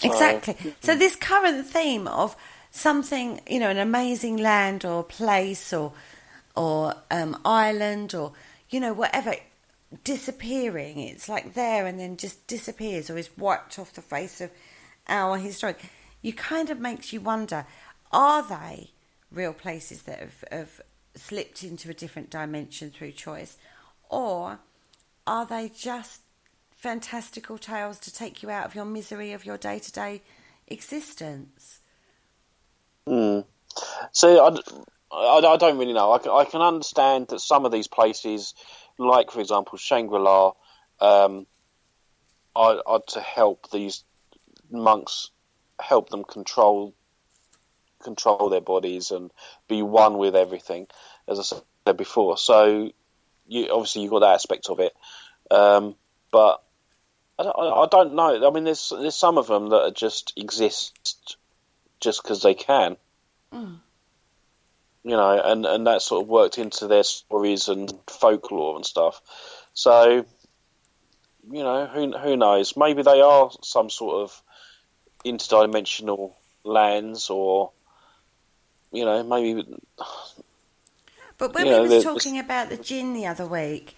Speaker 3: Exactly. So this current theme of something, an amazing land or place or island or, whatever, disappearing. It's like there and then just disappears or is wiped off the face of our historic. You kind of makes you wonder, are they real places that have slipped into a different dimension through choice? Or are they just fantastical tales to take you out of your misery of your day-to-day existence?
Speaker 2: See, I don't really know. I can understand that some of these places, like for example Shangri La, are to help these monks, help them control their bodies and be one with everything, as I said before. So obviously you've got that aspect of it, but I don't know. I mean, there's some of them that just exist just because they can. And that sort of worked into their stories and folklore and stuff. So, who knows? Maybe they are some sort of interdimensional lands, or maybe.
Speaker 3: But when we was talking about the jinn the other week,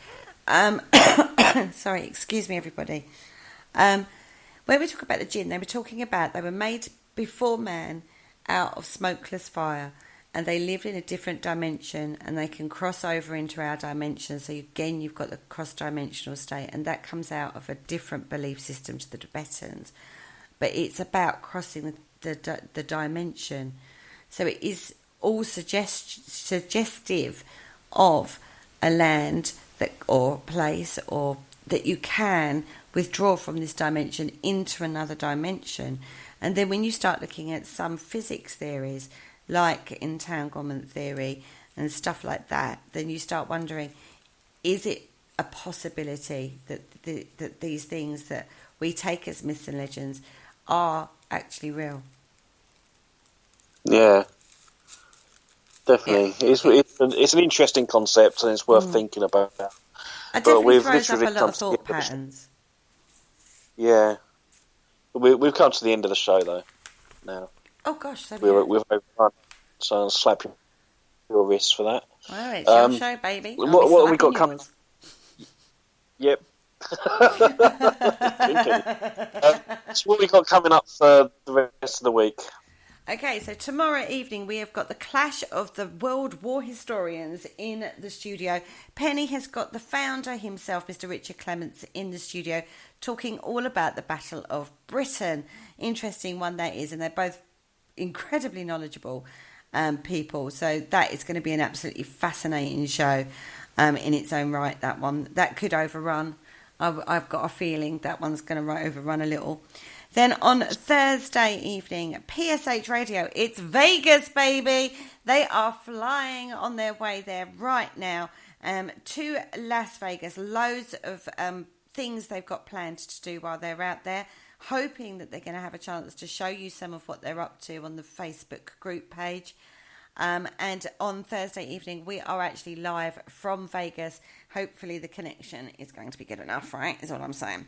Speaker 3: sorry, excuse me, everybody. When we talk about the jinn, they were talking about they were made before man out of smokeless fire. And they live in a different dimension and they can cross over into our dimension. So again, you've got the cross-dimensional state, and that comes out of a different belief system to the Tibetans. But it's about crossing the dimension. So it is all suggestive of a land or place or that you can withdraw from this dimension into another dimension. And then when you start looking at some physics theories, like entanglement theory and stuff like that, then you start wondering, is it a possibility that that these things that we take as myths and legends are actually real?
Speaker 2: Yeah, definitely. Yeah. It's an interesting concept and it's worth thinking about.
Speaker 3: It definitely throws up a lot of thought patterns.
Speaker 2: Yeah. We've come to the end of the show, though, now.
Speaker 3: Oh, gosh. So
Speaker 2: we've overrun, so I'll slap your wrists for that.
Speaker 3: Well, it's your show, baby.
Speaker 2: What have we got coming? Yep. So what have we got coming up for the rest of the week?
Speaker 3: Okay, so tomorrow evening we have got the clash of the World War historians in the studio. Penny has got the founder himself, Mr. Richard Clements, in the studio, talking all about the Battle of Britain. Interesting one that is, and they're both incredibly knowledgeable people. So that is going to be an absolutely fascinating show in its own right, that one. That could overrun. I've got a feeling that one's going to overrun a little. Then on Thursday evening, Parasearch Radio, it's Vegas, baby. They are flying on their way there right now to Las Vegas. Loads of things they've got planned to do while they're out there, hoping that they're going to have a chance to show you some of what they're up to on the Facebook group page. And on Thursday evening, we are actually live from Vegas. Hopefully the connection is going to be good enough, right? Is all I'm saying.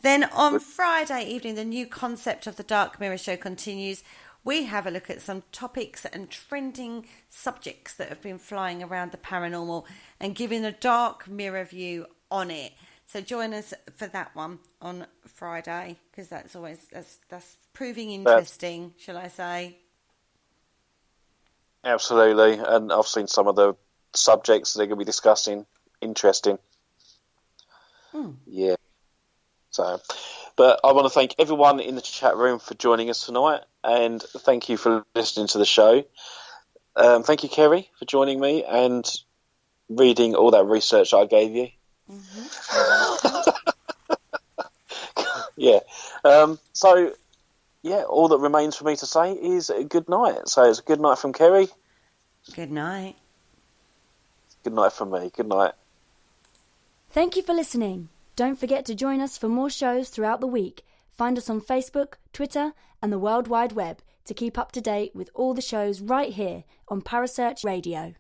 Speaker 3: Then on Friday evening, the new concept of the Dark Mirror Show continues. We have a look at some topics and trending subjects that have been flying around the paranormal and giving a dark mirror view on it. So join us for that one on Friday, because that's always that's proving interesting, shall I say?
Speaker 2: Absolutely, and I've seen some of the subjects they're going to be discussing. Interesting. Yeah. So, but I want to thank everyone in the chat room for joining us tonight, and thank you for listening to the show. Thank you, Kerry, for joining me and reading all that research I gave you. Yeah. So, yeah, all that remains for me to say is good night. So it's a good night from Kerry.
Speaker 3: Good night.
Speaker 2: Good night from me. Good night.
Speaker 4: Thank you for listening. Don't forget to join us for more shows throughout the week. Find us on Facebook, Twitter, and the World Wide Web to keep up to date with all the shows right here on Parasearch Radio.